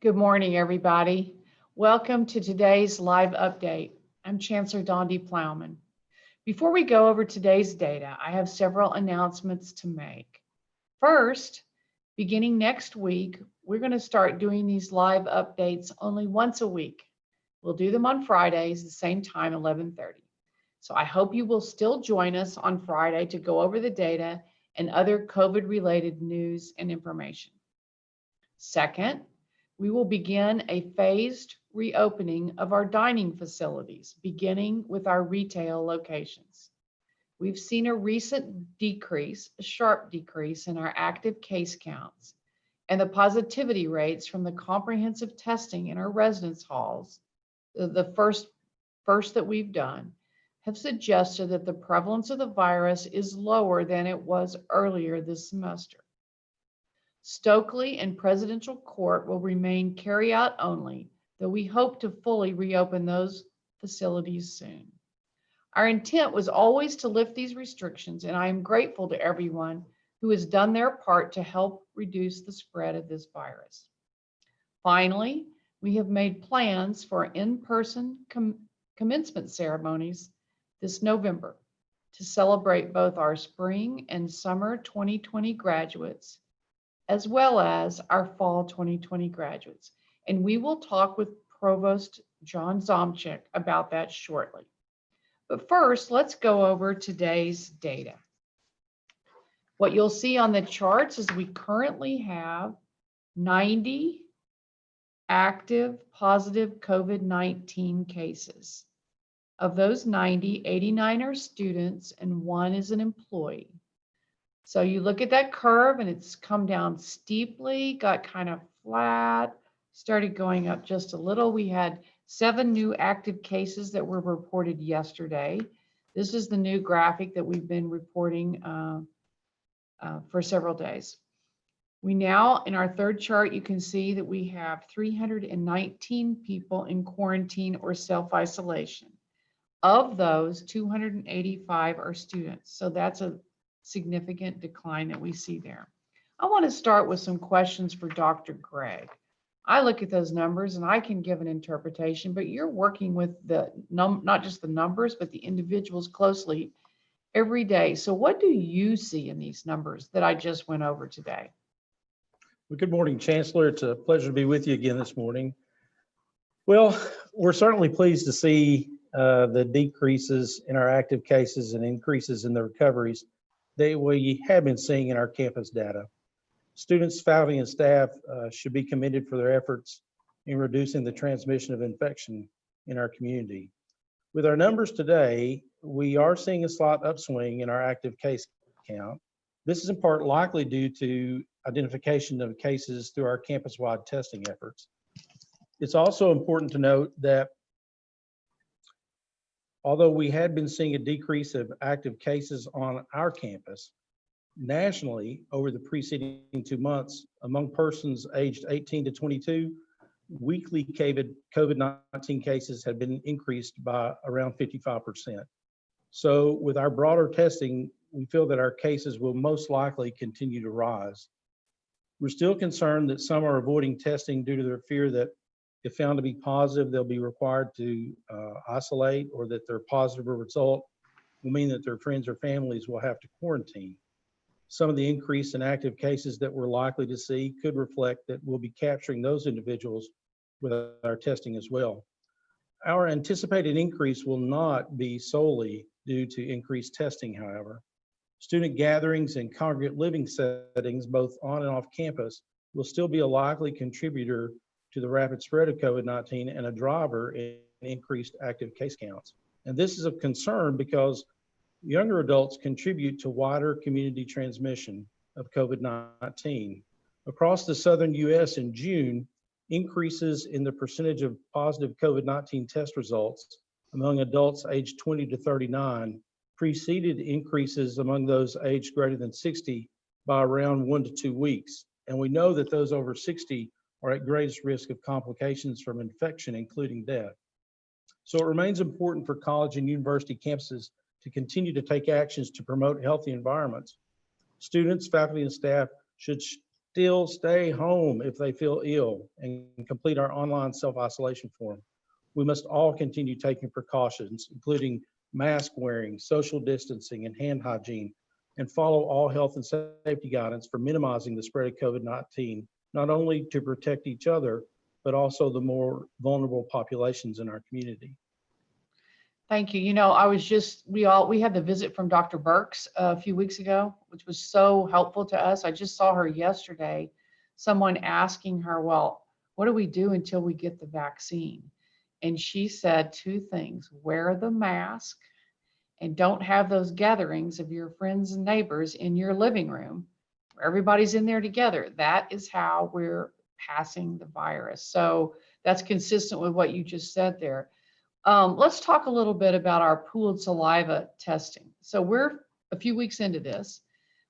Good morning, everybody. Welcome to today's live update. I'm Chancellor Donde Plowman. Before we go over today's data, I have several announcements to make. First, beginning next week, we're going to start doing these live updates only once a week. We'll do them on Fridays, the same time, 11:30. So I hope you will still join us on Friday to go over the data and other COVID-related news and information. Second, we will begin a phased reopening of our dining facilities, beginning with our retail locations. We've seen a recent decrease, a sharp decrease in our active case counts, and the positivity rates from the comprehensive testing in our residence halls, the first that we've done, have suggested that the prevalence of the virus is lower than it was earlier this semester. Stokely and Presidential Court will remain carry-out only, though we hope to fully reopen those facilities soon. Our intent was always to lift these restrictions, and I am grateful to everyone who has done their part to help reduce the spread of this virus. Finally, we have made plans for in-person commencement ceremonies this November to celebrate both our spring and summer 2020 graduates, as well as our fall 2020 graduates. And we will talk with Provost John Zomchick about that shortly. But first, let's go over today's data. What you'll see on the charts is we currently have 90 active positive COVID-19 cases. Of those 90, 89 are students and 1 is an employee. So you look at that curve and it's come down steeply, got kind of flat, started going up just a little. We had 7 new active cases that were reported yesterday. This is the new graphic that we've been reporting for several days. We now, in our third chart, you can see that we have 319 people in quarantine or self-isolation. Of those, 285 are students. So that's a significant decline that we see there. I want to start with some questions for Dr. Gregg. I look at those numbers and I can give an interpretation, but you're working with the not just the numbers, but the individuals closely every day. So what do you see in these numbers that I just went over today? Well, good morning, Chancellor. It's a pleasure to be with you again this morning. Well, we're certainly pleased to see the decreases in our active cases and increases in the recoveries that we have been seeing in our campus data. Students, faculty, and staff should be commended for their efforts in reducing the transmission of infection in our community. With our numbers today, we are seeing a slight upswing in our active case count. This is in part likely due to identification of cases through our campus-wide testing efforts. It's also important to note that although we had been seeing a decrease of active cases on our campus, nationally over the preceding 2 months, among persons aged 18 to 22, weekly COVID-19 cases had been increased by around 55%. So with our broader testing, we feel that our cases will most likely continue to rise. We're still concerned that some are avoiding testing due to their fear that if found to be positive, they'll be required to isolate, or that their positive result will mean that their friends or families will have to quarantine. Some of the increase in active cases that we're likely to see could reflect that we'll be capturing those individuals with our testing as well. Our anticipated increase will not be solely due to increased testing, however. Student gatherings and congregate living settings, both on and off campus, will still be a likely contributor to the rapid spread of COVID-19 and a driver in increased active case counts. And this is of concern because younger adults contribute to wider community transmission of COVID-19. Across the southern US in June, increases in the percentage of positive COVID-19 test results among adults aged 20 to 39 preceded increases among those aged greater than 60 by around 1 to 2 weeks. And we know that those over 60 are at greatest risk of complications from infection, including death. So it remains important for college and university campuses to continue to take actions to promote healthy environments. Students, faculty, and staff should still stay home if they feel ill and complete our online self-isolation form. We must all continue taking precautions, including mask wearing, social distancing, and hand hygiene, and follow all health and safety guidance for minimizing the spread of COVID-19, not only to protect each other, but also the more vulnerable populations in our community. Thank you. We had the visit from Dr. Burks a few weeks ago, which was so helpful to us. I just saw her yesterday, someone asking her, well, what do we do until we get the vaccine? And she said two things: wear the mask and don't have those gatherings of your friends and neighbors in your living room where everybody's in there together. That is how we're passing the virus. So that's consistent with what you just said there. Let's talk a little bit about our pooled saliva testing. So we're a few weeks into this.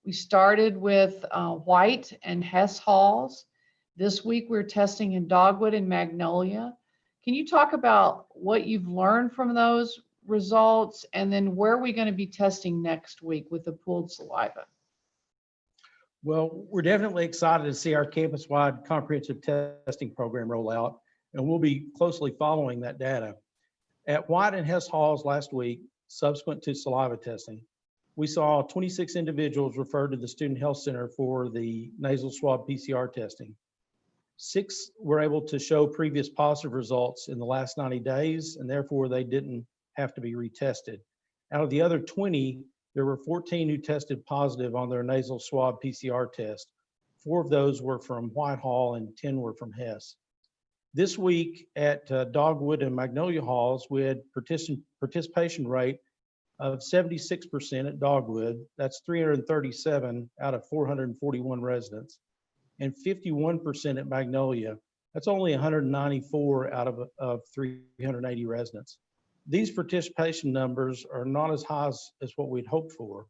We started with White and Hess Halls. This week we're testing in Dogwood and Magnolia. Can you talk about what you've learned from those results, and then where are we going to be testing next week with the pooled saliva? Well, we're definitely excited to see our campus-wide comprehensive testing program roll out, and we'll be closely following that data. At White and Hess Halls last week, subsequent to saliva testing, we saw 26 individuals referred to the Student Health Center for the nasal swab PCR testing. 6 were able to show previous positive results in the last 90 days, and therefore they didn't have to be retested. Out of the other 20, there were 14 who tested positive on their nasal swab PCR test. 4 of those were from Whitehall and 10 were from Hess. This week at Dogwood and Magnolia Halls, we had participation rate of 76% at Dogwood. That's 337 out of 441 residents, and 51% at Magnolia. That's only 194 out of 380 residents. These participation numbers are not as high as what we'd hoped for.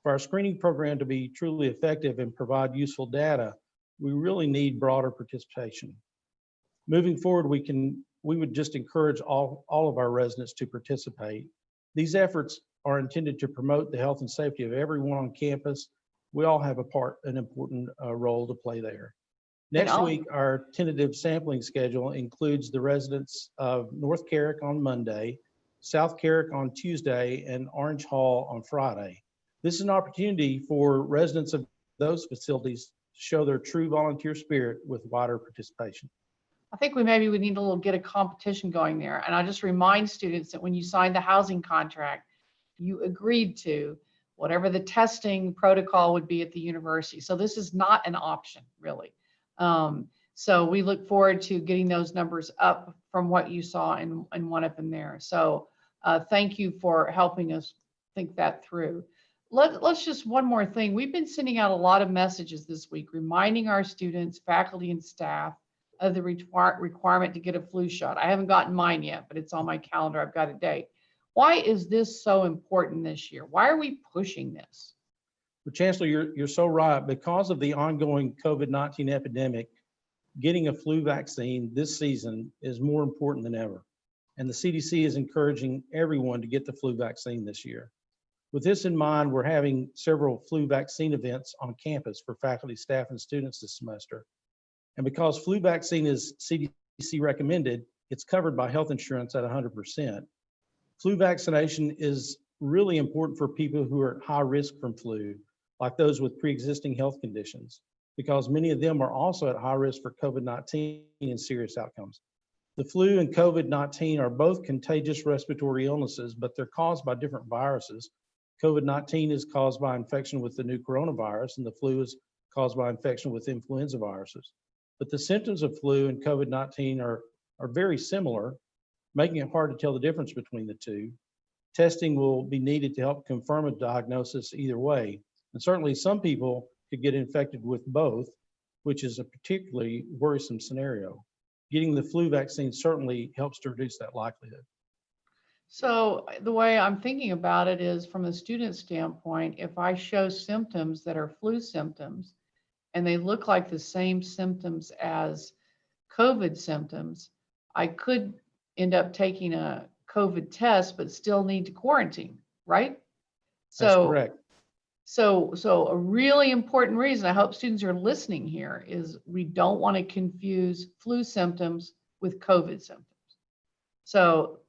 For our screening program to be truly effective and provide useful data, we really need broader participation. Moving forward, we would just encourage all of our residents to participate. These efforts are intended to promote the health and safety of everyone on campus. We all have an important role to play there. Next week, our tentative sampling schedule includes the residents of North Carrick on Monday, South Carrick on Tuesday, and Orange Hall on Friday. This is an opportunity for residents of those facilities to show their true volunteer spirit with wider participation. I think we need to get a competition going there. And I just remind students that when you signed the housing contract, you agreed to whatever the testing protocol would be at the university. So this is not an option, really. So we look forward to getting those numbers up from what you saw and one of them there. So thank you for helping us think that through. Let's just one more thing. We've been sending out a lot of messages this week, reminding our students, faculty, and staff of the requirement to get a flu shot. I haven't gotten mine yet, but it's on my calendar. I've got a date. Why is this so important this year? Why are we pushing this? Well, Chancellor, you're so right. Because of the ongoing COVID-19 epidemic, getting a flu vaccine this season is more important than ever. And the CDC is encouraging everyone to get the flu vaccine this year. With this in mind, we're having several flu vaccine events on campus for faculty, staff, and students this semester. And because flu vaccine is CDC recommended, it's covered by health insurance at 100%. Flu vaccination is really important for people who are at high risk from flu, like those with pre-existing health conditions, because many of them are also at high risk for COVID-19 and serious outcomes. The flu and COVID-19 are both contagious respiratory illnesses, but they're caused by different viruses. COVID-19 is caused by infection with the new coronavirus, and the flu is caused by infection with influenza viruses. But the symptoms of flu and COVID-19 are very similar, making it hard to tell the difference between the two. Testing will be needed to help confirm a diagnosis either way. And certainly some people could get infected with both, which is a particularly worrisome scenario. Getting the flu vaccine certainly helps to reduce that likelihood. So the way I'm thinking about it is, from a student standpoint, if I show symptoms that are flu symptoms and they look like the same symptoms as COVID symptoms, I could end up taking a COVID test but still need to quarantine, right? That's correct. So a really important reason, I hope students are listening here, is we don't want to confuse flu symptoms with COVID symptoms. So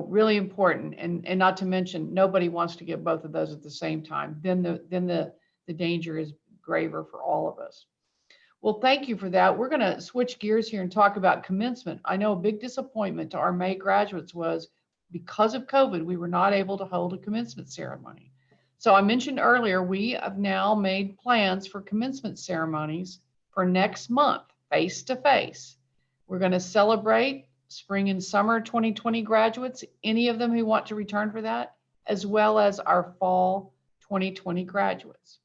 really important, and not to mention, nobody wants to get both of those at the same time. Then the danger is graver for all of us. Well, thank you for that. We're going to switch gears here and talk about commencement. I know a big disappointment to our May graduates was because of COVID, we were not able to hold a commencement ceremony. So I mentioned earlier, we have now made plans for commencement ceremonies for next month, face to face. We're going to celebrate spring and summer 2020 graduates, any of them who want to return for that, as well as our fall 2020 graduates.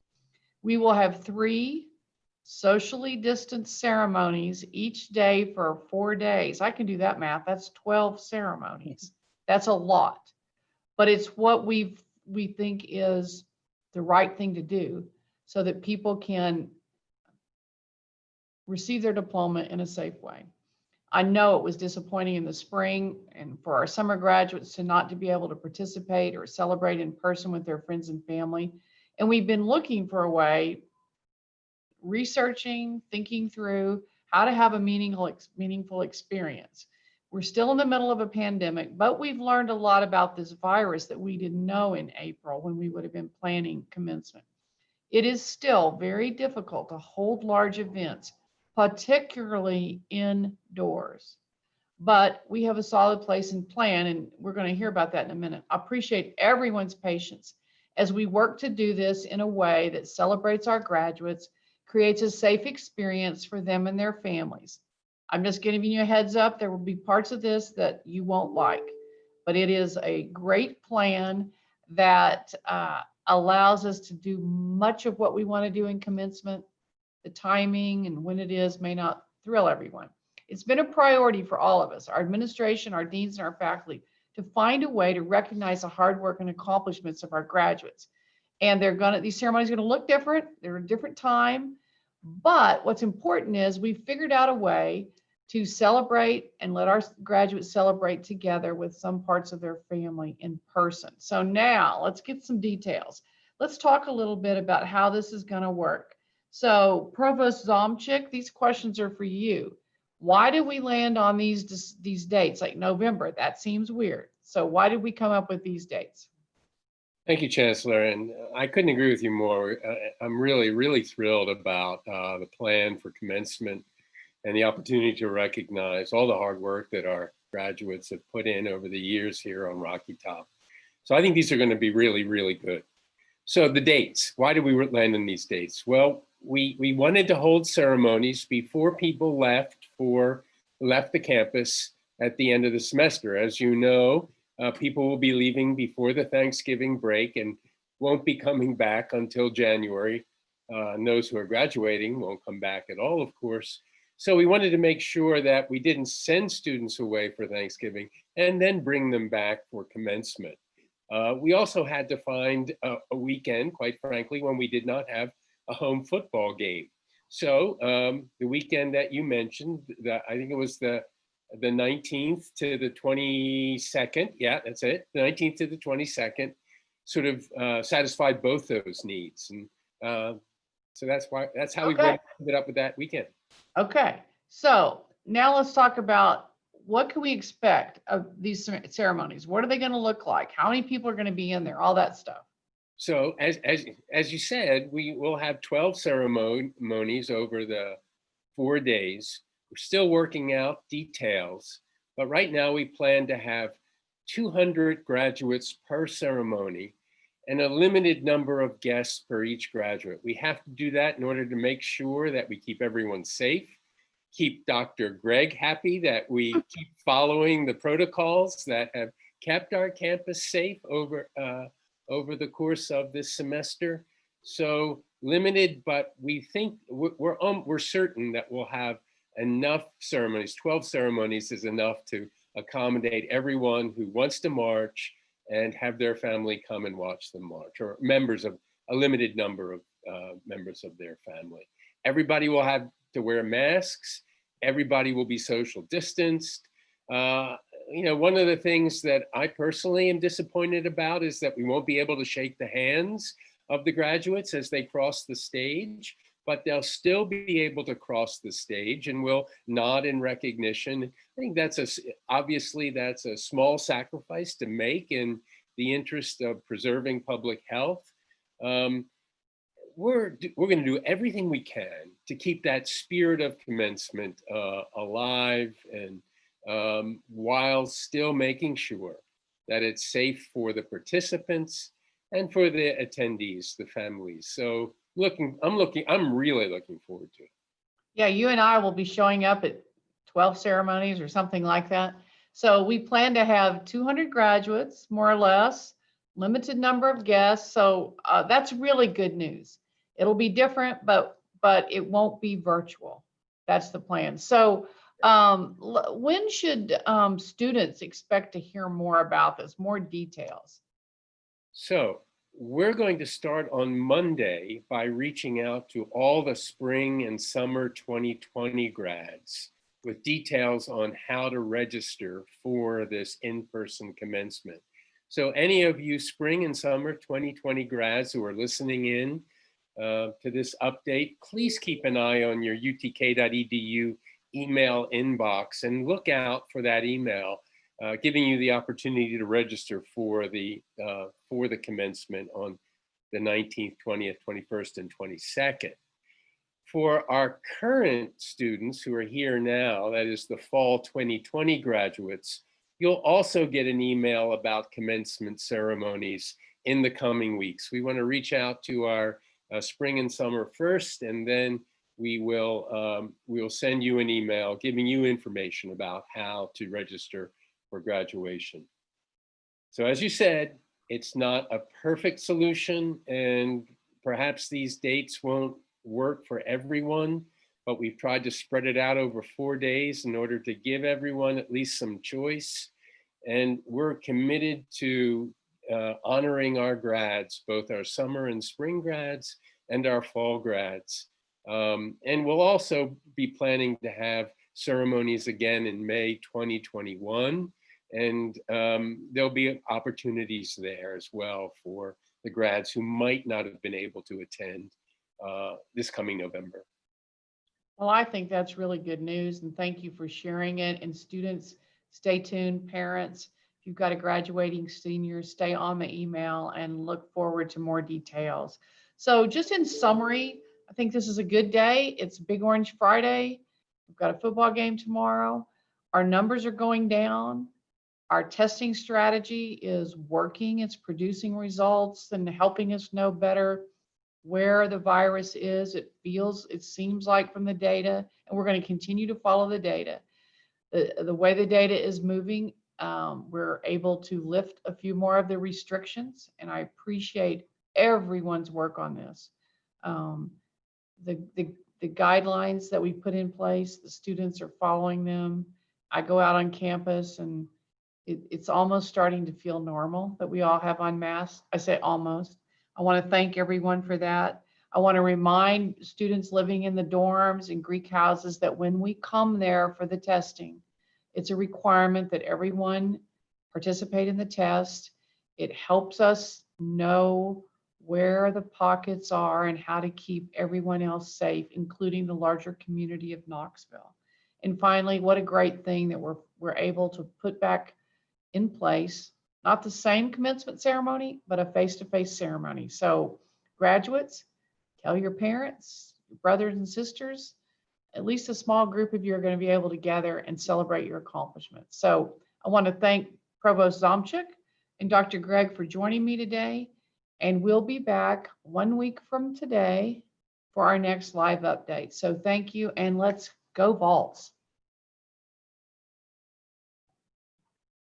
We will have 3 socially distanced ceremonies each day for 4 days. I can do that math. That's 12 ceremonies. That's a lot, but it's what we think is the right thing to do so that people can receive their diploma in a safe way. I know it was disappointing in the spring and for our summer graduates to not to be able to participate or celebrate in person with their friends and family. And we've been looking for a way, researching, thinking through how to have a meaningful experience. We're still in the middle of a pandemic, but we've learned a lot about this virus that we didn't know in April when we would have been planning commencement. It is still very difficult to hold large events, particularly indoors. But we have a solid place and plan, and we're going to hear about that in a minute. I appreciate everyone's patience as we work to do this in a way that celebrates our graduates, creates a safe experience for them and their families. I'm just giving you a heads up. There will be parts of this that you won't like, but it is a great plan that allows us to do much of what we want to do in commencement. The timing and when it is may not thrill everyone. It's been a priority for all of us, our administration, our deans, and our faculty, to find a way to recognize the hard work and accomplishments of our graduates. And these ceremonies are going to look different. They're a different time. But what's important is we figured out a way to celebrate and let our graduates celebrate together with some parts of their family in person. So now let's get some details. Let's talk a little bit about how this is going to work. So Provost Zomchick, these questions are for you. Why did we land on these dates, like November? That seems weird. So why did we come up with these dates? Thank you, Chancellor, and I couldn't agree with you more. I'm really, really thrilled about the plan for commencement and the opportunity to recognize all the hard work that our graduates have put in over the years here on Rocky Top. So I think these are going to be really, really good. So the dates, why did we land on these dates? Well, we wanted to hold ceremonies before people left the campus at the end of the semester. As you know, people will be leaving before the Thanksgiving break and won't be coming back until January. And those who are graduating won't come back at all, of course. So we wanted to make sure that we didn't send students away for Thanksgiving and then bring them back for commencement. We also had to find a weekend, quite frankly, when we did not have a home football game. So the weekend that you mentioned, I think it was the 19th to the 22nd. Yeah, that's it. The 19th to the 22nd sort of satisfied both those needs. And so that's how we ended up with that weekend. Okay, so now let's talk about what can we expect of these ceremonies? What are they going to look like? How many people are going to be in there? All that stuff. So as you said, we will have 12 ceremonies over the 4 days. We're still working out details, but right now we plan to have 200 graduates per ceremony and a limited number of guests per each graduate. We have to do that in order to make sure that we keep everyone safe, keep Dr. Gregg happy, that we keep following the protocols that have kept our campus safe over the course of this semester. So limited, but we think we're certain that we'll have enough ceremonies. 12 ceremonies is enough to accommodate everyone who wants to march and have their family come and watch them march, or members of a limited number of members of their family. Everybody will have to wear masks. Everybody will be social distanced. You know, one of the things that I personally am disappointed about is that we won't be able to shake the hands of the graduates as they cross the stage, but they'll still be able to cross the stage and will nod in recognition. I think obviously that's a small sacrifice to make in the interest of preserving public health. We're going to do everything we can to keep that spirit of commencement alive, and while still making sure that it's safe for the participants and for the attendees, the families. So I'm really looking forward to it. Yeah, you and I will be showing up at 12 ceremonies or something like that. So we plan to have 200 graduates, more or less, limited number of guests. So that's really good news. It'll be different, but it won't be virtual. That's the plan. So when should students expect to hear more about this, more details? So we're going to start on Monday by reaching out to all the spring and summer 2020 grads with details on how to register for this in-person commencement. So any of you spring and summer 2020 grads who are listening in to this update, please keep an eye on your utk.edu email inbox and look out for that email giving you the opportunity to register for the commencement on the 19th, 20th, 21st, and 22nd. For our current students who are here now, that is the fall 2020 graduates, you'll also get an email about commencement ceremonies in the coming weeks. We want to reach out to our spring and summer first, and then we will send you an email giving you information about how to register for graduation. So as you said, it's not a perfect solution, and perhaps these dates won't work for everyone, but we've tried to spread it out over 4 days in order to give everyone at least some choice. And we're committed to honoring our grads, both our summer and spring grads and our fall grads. And we'll also be planning to have ceremonies again in May 2021. And there'll be opportunities there as well for the grads who might not have been able to attend this coming November. Well, I think that's really good news, and thank you for sharing it. And students, stay tuned. Parents, if you've got a graduating senior, stay on the email and look forward to more details. So just in summary, I think this is a good day. It's Big Orange Friday. We've got a football game tomorrow. Our numbers are going down. Our testing strategy is working. It's producing results and helping us know better where the virus is. It seems like from the data, and we're going to continue to follow the data. The way the data is moving, we're able to lift a few more of the restrictions, and I appreciate everyone's work on this. The guidelines that we put in place, the students are following them. I go out on campus and it's almost starting to feel normal that we all have on masks. I say almost. I want to thank everyone for that. I want to remind students living in the dorms and Greek houses that when we come there for the testing, it's a requirement that everyone participate in the test. It helps us know where the pockets are and how to keep everyone else safe, including the larger community of Knoxville. And finally, what a great thing that we're able to put back in place, not the same commencement ceremony, but a face-to-face ceremony. So graduates, tell your parents, your brothers and sisters, at least a small group of you are going to be able to gather and celebrate your accomplishments. So I want to thank Provost Zomchick and Dr. Gregg for joining me today. And we'll be back 1 week from today for our next live update. So thank you, and let's go Vols.